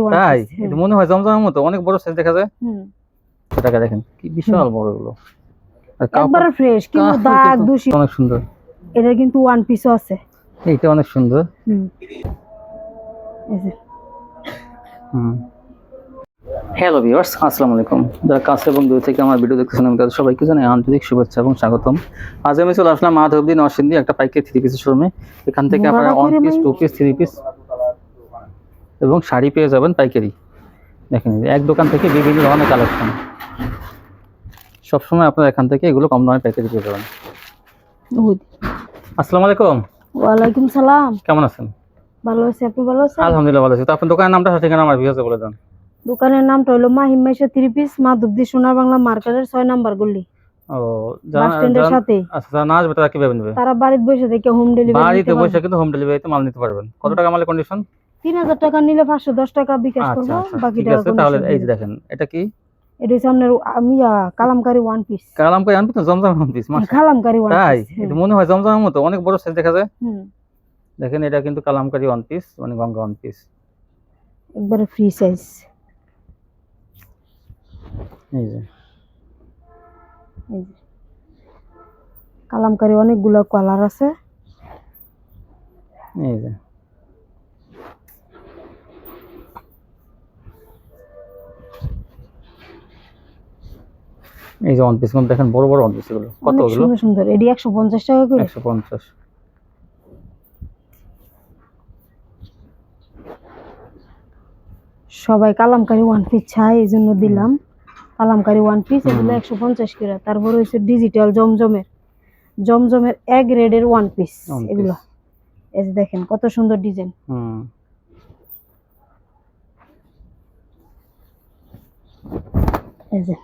One তাই piece. এটা মনে হয় জমজমের মতো, অনেক বড় সাইজ দেখা যায়। এটাকে দেখেন কি বিশাল বড় এগুলো, আর একবারে ফ্রেশ, কিন্তু কাপড় দাগ কিন্তু দূষি অনেক সুন্দর। এটা কিন্তু ওয়ান পিসও আছে। এইটা অনেক সুন্দর। এই যে হ্যালো ভিউয়ার্স, আসসালামু আলাইকুম। যারা কাছে এবং দূর থেকে আমার ভিডিও দেখতেছেন আমি তাদের সবাইকে জানাই আন্তরিক শুভেচ্ছা এবং স্বাগতম। আজ আমি চলে আসলাম মাধবদী নরসিংদী একটা পাইকারি থ্রি পিসের শোরুমে। এখান থেকে আপনারা one piece, two piece, three piece এবং শাড়ি পেয়ে যাবেন পাইকারি। দেখেন এক দোকান থেকে বিভিন্ন ধরনের কালেকশন, সবসময় আপনারা এখান থেকে এগুলো কম দামে পাইকারি পেয়ে যাবেন। আসসালামু আলাইকুম। ওয়ালাইকুম সালাম। কেমন আছেন? ভালো আছি, আপনি ভালো আছেন? আলহামদুলিল্লাহ ভালো আছি। তো আপনার দোকানের নামটা ঠিকানা আমার ভিউয়ার্সে বলে দেন। দোকানের নামটা হলো মাহিম মাইশা থ্রি পিস, মাধবদী সোনার বাংলা মার্কেটের 6 নাম্বার গলি। ও বাস স্ট্যান্ডের সাথে। আচ্ছা, না আসবে তারা কিভাবে নেবে? তারা বাড়িতে বসে থেকে হোম ডেলিভারি বাড়িতে বসে কিন্তু হোম ডেলিভারিতে মাল নিতে পারবেন। কত টাকা মালের কন্ডিশন? 3000 টাকা নিলে 510 টাকা বিকাশ করব, বাকি ঠিক টাকা আছে। তাহলে এই যে দেখেন এটা কি, এটা হচ্ছে আপনার কালামকারী ওয়ান পিস। কালামকারী আনবি তো জমজম one piece, kalamkari one piece. তাই এটা মনে হয় জমজমের মতো, অনেক বড় সাইজ দেখা যায়। দেখেন এটা কিন্তু কালামকারী ওয়ান পিস, মানে গঙ্গা ওয়ান পিস, একবারে ফ্রি সাইজ। এই যে কালামকারী অনেকগুলো কালার আছে। এই যে এই যে ওয়ান পিস গুলো দেখেন, বড় বড় ওয়ান পিস গুলো কত হলো? সুন্দর সুন্দর। এডি 150 টাকা করে। 150। সবাই কালামকারী ওয়ান পিস চাই, এই জন্য দিলাম কালামকারী ওয়ান পিস। এগুলো 150 করে। তারপর হচ্ছে ডিজিটাল জমজমের এ গ্রেডের ওয়ান পিস এগুলো। এই যে দেখেন কত সুন্দর ডিজাইন। এই যে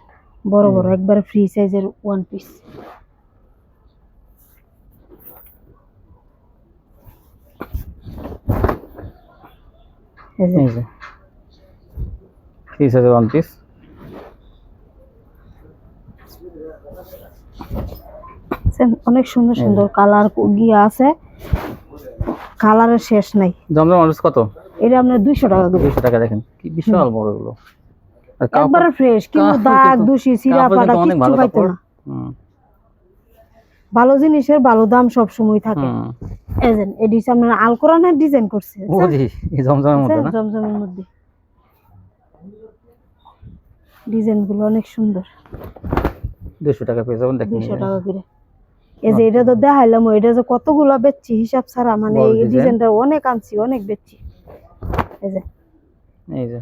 বড় বড় একবার ফ্রি সাইজের ওয়ান পিস। এই যে ফ্রি সাইজের ওয়ান পিস। অনেক সুন্দর সুন্দর কালার গিয়া আছে, কালারের শেষ নাই। জমজম ওয়ান পিস কত? এটা আপনার 200 টাকা করে। 200 টাকা। দেখেন কি বিশাল বড় এগুলো, আর একবারে ফ্রেশ, কিন্তু দাগ দূষি ছিঁড়া ফাটা কিছু পাইতো না। ভালো জিনিসের ভালো দাম সব সময় থাকে। এজেন এডি সামনে আল কোরআনের ডিজাইন করছে। ওজি এই জমজমের মধ্যে না, জমজমের মধ্যে ডিজাইন গুলো অনেক সুন্দর। 200 টাকা পেয়ে যাবেন। দেখেন 200 টাকা করে। এই যে এটা তো দেখাইলাম, এটা যে কতগুলো বেচছি হিসাব ছাড়া, মানে এই ডিজাইনটা অনেক আনছি, অনেক বেচছি। এই যে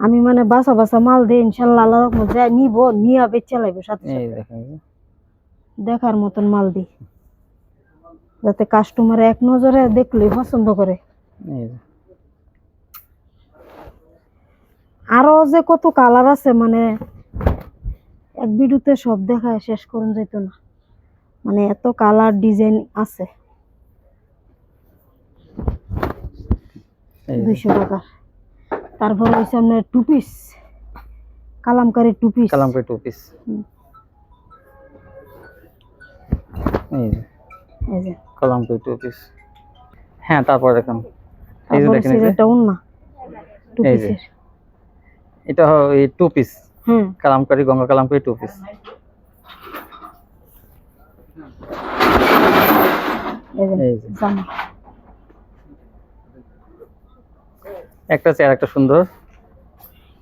আমি মানে বাসা বাসা মাল দিয়ে ইনশাআল্লাহ আল্লাহর রহমতে যাই নিব, নিয়া বেচে লাইব সাথে সাথে। দেখার মতন মাল দিই, যাতে কাস্টমার এক নজরে দেখলেই পছন্দ করে। আরো যে কত কালার আছে, মানে এক ভিডিওতে সব দেখায় শেষ করুন যেত না, মানে এত কালার ডিজাইন আছে। 200 টাকা। তারপর হইছে আপনার two piece, Kalamkari two piece. এই যে কালামকারী টু পিস। হ্যাঁ, তারপর দেখেন এই যে দেখেন এটা ওন্না টু পিসের। এটা এই two piece Kalamkari, Ganga Kalamkari two piece. এই যে একটা চেয়ার, একটা সুন্দর।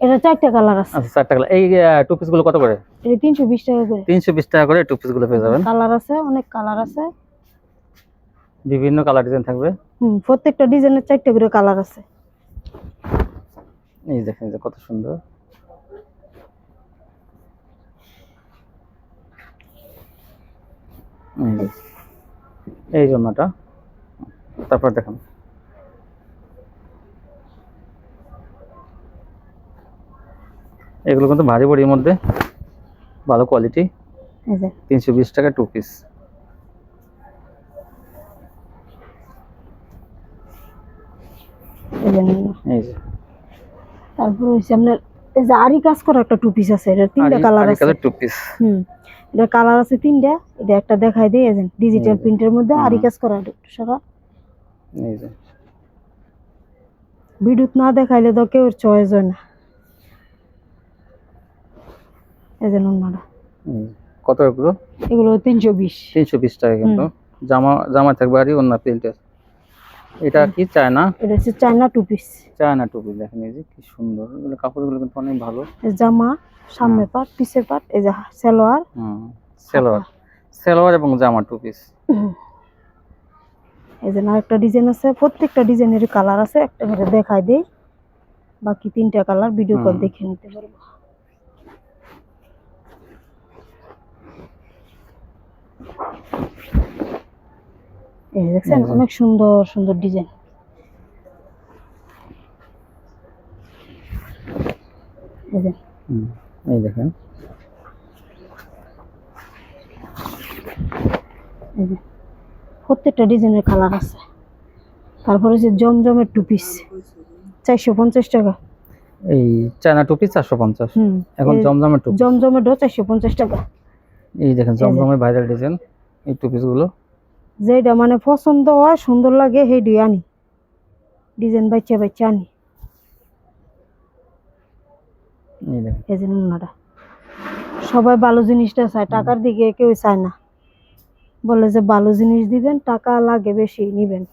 এটা 4টা কালার আছে। আচ্ছা, 4টা কালার। এই টু পিস গুলো কত করে? এটা 320 টাকা করে। 320 টাকা করে টু পিস গুলো পেয়ে যাবেন। কালার আছে, অনেক কালার আছে, বিভিন্ন কালার ডিজাইন থাকবে। প্রত্যেকটা ডিজাইনের 4টা করে কালার আছে। এই দেখেন যে কত সুন্দর। এই জন্যটা। তারপর দেখেন এগুলো কিন্তু ভারী বড়ির মধ্যে, ভালো কোয়ালিটি। 320 টাকা টু পিস। এই যে তারপর হইছে আপনার এই যে আরি কাজ করা একটা টু পিস আছে। এটা 3টা কালার আছে। Two piece. এটা কালার আছে 3টা। এটা একটা দেখাই দেই। এজেন ডিজিটাল প্রিন্টের মধ্যে আরি কাজ করা সারা। এই যে ভিডিওত না দেখাইলে তো কেউ চয়েস হয় না। এই যে ওন্নাটা, কত এগুলো? এগুলো 320। 320 টাকা কিন্তু। জামা থাকবে আর অন্য প্রিন্টের। এটা কি চায়না? এটা হচ্ছে চায়না টু পিস। চায়না টুপি দেখেন, এই যে কি সুন্দর, এগুলো কাপড়গুলো কিন্তু অনেক ভালো। জামা সামনে পাট পিছে পাট, এই যে সালোয়ার। সালোয়ার এবং জামা টু পিস। এই যে আরেকটা ডিজাইন আছে, প্রত্যেকটা ডিজাইনের কালার আছে, একটা করে দেখাই দেই। বাকি 3টা কালার ভিডিও কল দেখে নিতে পারবো। এই দেখছেন অনেক সুন্দর সুন্দর ডিজাইন। এই দেখেন, প্রত্যেকটা ডিজাইনের কালার আছে। তারপরে যে জমজমের টু পিস 450 টাকা। এই চায়না টু পিস 450। এখন জমজমের টু, জমজমের 450 টাকা। এই দেখেন জমজমের ভাইরাল ডিজাইন, এই টু পিস গুলো যেটা মানে পছন্দ হয় সুন্দর লাগে সেইটি আনি, ডিজাইন বাচ্চা বাচ্চা আনি। এই যে ওন্নাটা, সবাই ভালো জিনিসটা চায়, টাকার দিকে কেউ চায় না, বলে যে ভালো জিনিস দিবেন, টাকা লাগে বেশি নিবেন।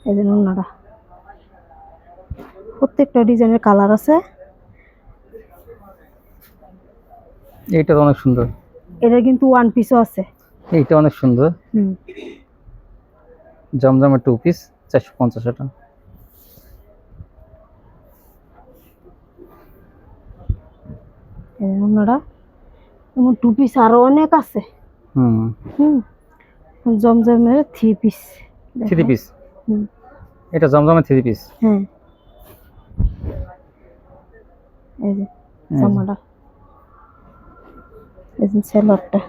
এই যে ওন্নাটা, প্রত্যেকটা ডিজাইনের কালার আছে। এইটা অনেক সুন্দর, এটা কিন্তু ওয়ান পিসও আছে। এইটা অনেক সুন্দর, জমজমের টু পিস 450 টাকা। ওন্নাটা এমন টু পিস আরো অনেক আছে। জমজমের থ্রি পিস। থ্রি পিস, এটা জমজমের থ্রি পিস। হ্যাঁ, এই যে জামাটা, এই যে সালোয়ারটা,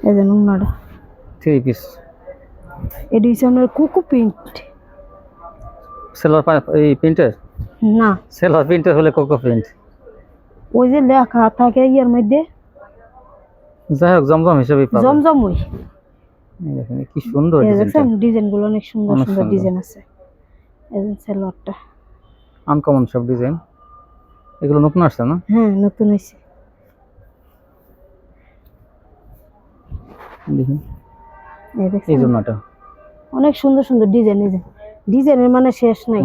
এই যে ওন্নাটা থ্রি পিস। এটি হচ্ছে আপনার কোকো প্রিন্ট। সালোয়ার এই প্রিন্টার না, সালোয়ার প্রিন্টার হলে কোকো প্রিন্ট। ওই যে লেখা থাকে ইয়ার মধ্যে, যাই হোক জমজম হিসেবে পাবেন। জমজমই। এই দেখেন কি সুন্দর ডিজাইন, ডিজাইনগুলো অনেক সুন্দর সুন্দর ডিজাইন আছে। এই যে সালোয়ারটা আনকমন সব ডিজাইন, এগুলো নতুন আসছে না? হ্যাঁ, নতুন হইছে। দেখুন এই এই দেখছেন জন্যটা অনেক সুন্দর সুন্দর ডিজাইন। এই যে ডিজাইনের মানে শেষ নাই।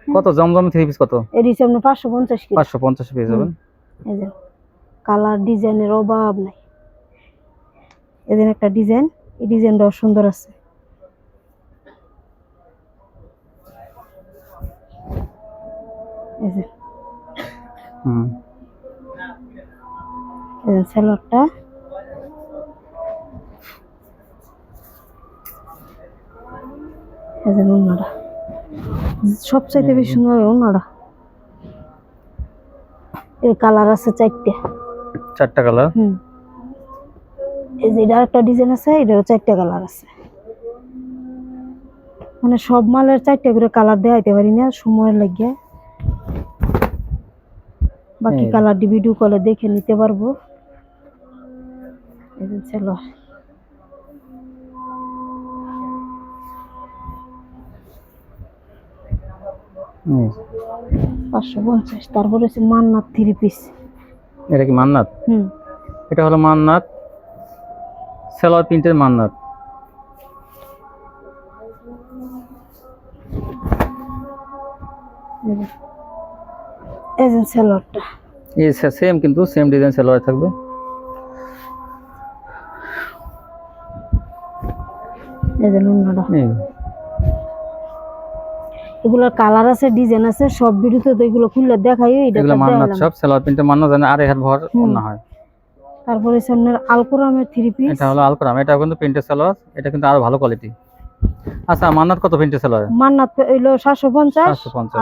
কত জমজম থ্রি পিস কত? এর হিসাব 550 কি 550 পেয়ে যাবেন। এই যে কালার ডিজাইনের অভাব নাই। এদের একটা ডিজাইন, এই ডিজাইনটাও সুন্দর আছে। এই যে এই যে সালোয়ারটা, এই যে ওন্নাটা সবচাইতে বেশি সুন্দর ওন্নাটা। এর কালার আছে 4টা কালার। এই যে এটা একটা ডিজাইন আছে, এটারও 4টা কালার আছে। মানে সব মালের 4টা করে কালার দেখাইতে পারি না, সময় লাগে। বাকি কালার ভিডিও কলে দেখে নিতে পারবো। এই যে চলো, 550। তারপরে হচ্ছে মান্নাত থ্রি পিস। এটা কি মান্নাত? এটা হলো মান্নাত, সালোয়ার প্রিন্টের মান্নাত। এই যে সালোয়ারটা, এই সেম কিন্তু সেম ডিজাইন সালোয়ার থাকবে। এই যে ওন্নাটা, এগুলো কালার আছে, ডিজাইন আছে, সব ভিডিওতে তো এগুলো খুলে দেখাই। এগুলো মান্নাত, সব সালোয়ার প্রিন্টের মান্নাত, জানেন আড়াই হাত ভর ওন্না হয়। তারপরে সামনের আলকুরামের থ্রি পিস। এটা হলো আলকুরাম, এটা কিন্তু প্রিন্টের সালোয়ার, এটা কিন্তু আরো ভালো কোয়ালিটি। আচ্ছা, মান্নাত কত প্রিন্টের সালোয়ার? মান্নাত হইলো 750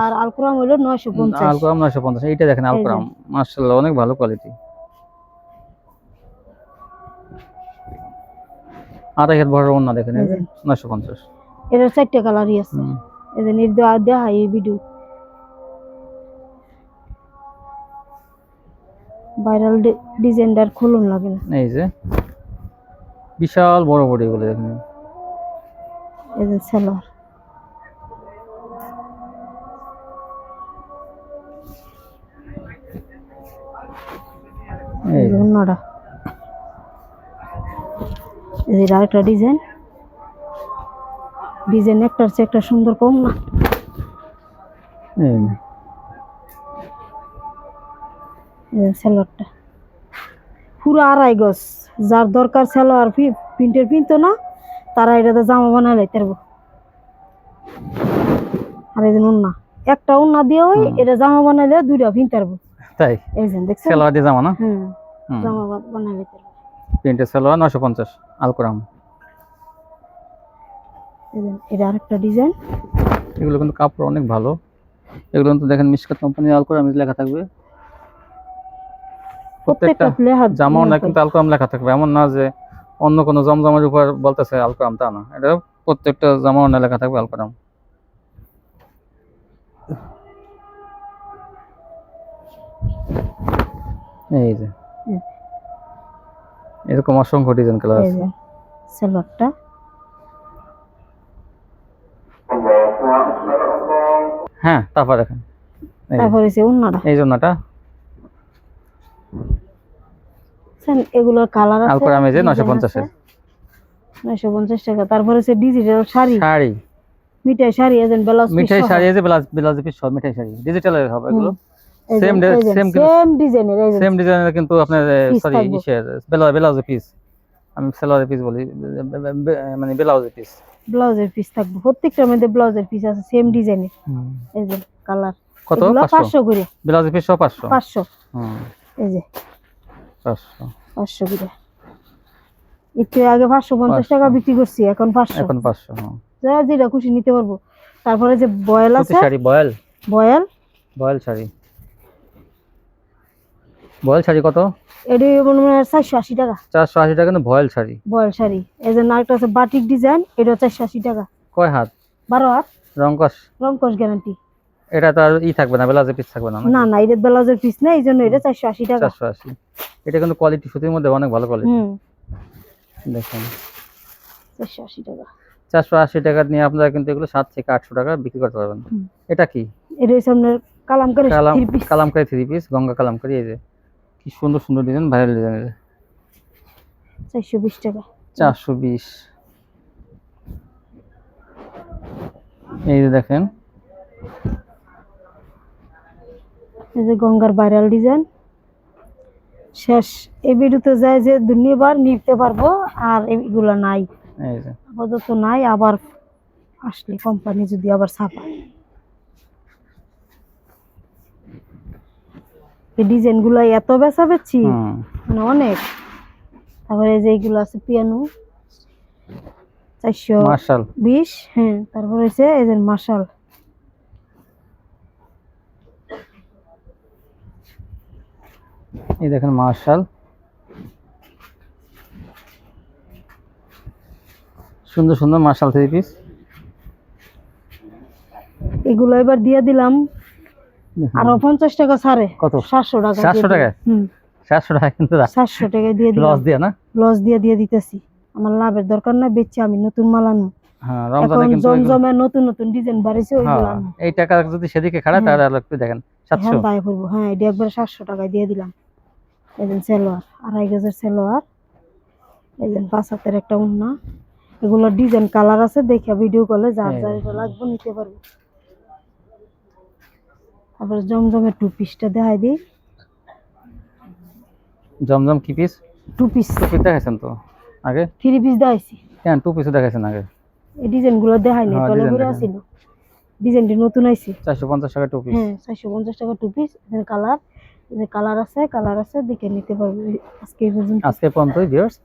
আর আলকুরাম হইলো 950। আলকুরাম 950। এইটা দেখেন আলকুরাম, মাশাআল্লাহ অনেক ভালো কোয়ালিটি। আড়াই হাত ভর ওন্না দেখেন, এই যে 950। এর 4টা কালারই আছে এই যে নির্দেশ দেয়া হয় এই ভিডিও ভাইরাল ডিজাইনটার খুলুন লাগে না এই যে বিশাল বড় বড় এগুলো দেখুন এই যে সালোয়ার এই যে ওন্নাটা এই যে আরেকটা ডিজাইন একটার চেয়ে একটা সুন্দর কম না সালোয়ারটা পুরো 2.5 গজ যার দরকার সালোয়ার প্রিন্টের পিনতো না তারা এটাতে জামা বানায় লাইতে পারবো আর এই যে ওন্না একটা ওন্না দিয়ে এটা জামা বানাইলে দুইটা পিনতে পারবো তাই এই যে দেখছেন সালোয়ার দিয়ে জামা না জামা বানাই লাইতে পারবো প্রিন্টের সালোয়ার 950 আলকরাম এই যে এটা আরেকটা ডিজাইন এগুলো কিন্তু কাপড় অনেক ভালো এগুলো কিন্তু দেখেন মিশকাত কোম্পানির আলকরাম লেখা থাকবে প্রত্যেকটা জামাও না কিন্তু আলকরাম লেখা থাকবে এমন না যে অন্য কোনো জমজমের উপর বলতেছে আলকরাম তা না এটা প্রত্যেকটা জামাও না লেখা থাকবে আলকরাম এই যে এরকম অসংখ্য ডিজাইন কালার আছে সালোয়ারটা হ্যাঁ তারপর দেখেন তারপর এই যে ওন্নাটা এই জন্যটা এগুলোর কালার আছে আলকরাম এই যে 950 এর 950 টাকা তারপর আছে ডিজিটাল শাড়ি মিঠাই শাড়ি এজেন ব্লাউজ মিঠাই শাড়ি এই যে ব্লাউজ পিস সব মিঠাই শাড়ি ডিজিটালের হবে এগুলো সেম ডিজাইনের কিন্তু আপনার সরি ইশের ব্লাউজের পিস আমি সালোয়ারের পিস বলি মানে ব্লাউজের পিস থাকবে প্রত্যেকটার মধ্যে ব্লাউজের পিস আছে সেম ডিজাইনের এই যে কালার কত 500 করে ব্লাউজের পিস 500 এই যে 500 করে একটু আগে 550 টাকা বিক্রি করছি এখন 500 যা যেটা খুশি নিতে পারবো তারপরে যে বয়েল আছে শাড়ি বয়েল শাড়ি কত এডি মনে হয় 480 টাকা 480 টাকা কিন্তু বয়েল শাড়ি এই যে নারটা আছে বাটিক ডিজাইন এটা 480 টাকা কয় হাত 12 হাত রংকশ গ্যারান্টি এটা তো আর থাকবে না ব্লাউজের পিস থাকবে না না এটা ব্লাউজের পিস না এইজন্য এটা 480 টাকা 480 এটা কিন্তু কোয়ালিটি সুতির মধ্যে অনেক ভালো কোয়ালিটি দেখেন 480 টাকা 480 টাকা নিয়ে আপনারা কিন্তু এগুলো 7 থেকে 800 টাকা বিক্রি করতে পারবেন এটা কি এটা হচ্ছে আপনার কালামকারী থ্রি পিস গঙ্গা কালামকারী এই যে কি সুন্দর সুন্দর ডিজাইন ভাইরাল ডিজাইন 420 টাকা 420 এই যে দেখেন এই যে গঙ্গার ভাইরাল ডিজাইন শেষ এই ভিডিওতে যায় যে দুনিয়াবার নিতে পারবো আর এগুলো নাই এই যে আপাতত নাই আবার আসলে কোম্পানি যদি আবার ছাপায় এই ডিজাইনগুলো এত বেচা বেচছি মানে অনেক তারপরে এই যে এইগুলো আছে পিয়ানো 420 হ্যাঁ তারপরে হচ্ছে এই যে মার্শাল এই দেখেন মার্শাল সুন্দর সুন্দর মার্শাল থ্রি পিস এগুলো এবার দিয়ে দিলাম আরো 50 টাকা ছাড়ে কত 700 টাকা 700 টাকা 700 টাকা কিন্তু 700 টাকা দিয়ে দিলাম লস দিয়ে দিতেছি আমার লাভের দরকার না বেচছি আমি নতুন মাল আনো হ্যাঁ রমজানে কিন্তু জমজমে নতুন ডিজাইন বাড়িছে ওইগুলো আনো এই টাকা যদি সেদিকে খাড়া তাহলে আর একটু দেখেন 700 হ্যাঁ তাই করব হ্যাঁ এটা একবার 700 টাকা দিয়ে দিলাম এজেন সালোয়ার 2.5 গজের সালোয়ার এজেন 5 হাতের একটা ওন্না এগুলো ডিজাইন কালার আছে দেখে ভিডিও কলে যার এটা লাগবে নিতে পারবে আবার জমজমের টু পিসটা দেখাই দিই জমজম কি পিস টু পিস দেখাইছেন তো আগে থ্রি পিস দেখাইছি কেন টু পিস দেখাইছেন আগে এই ডিজাইনগুলো দেখাইনি তলে ঘুরে আসিল ডিজাইনটি নতুন আইছে 450 টাকা টু পিস হ্যাঁ 450 টাকা টু পিস এর কালার আছে দেখে নিতে পারবে আজকে পর্যন্তই ভিউয়ার্স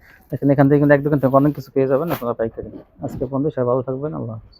এখান থেকে কিন্তু এক দোকান থেকে অনেক কিছু পেয়ে যাবেন আপনারা পাইকারি আজকে পর্যন্ত সবাই ভালো থাকবেন আল্লাহ হাফেজ।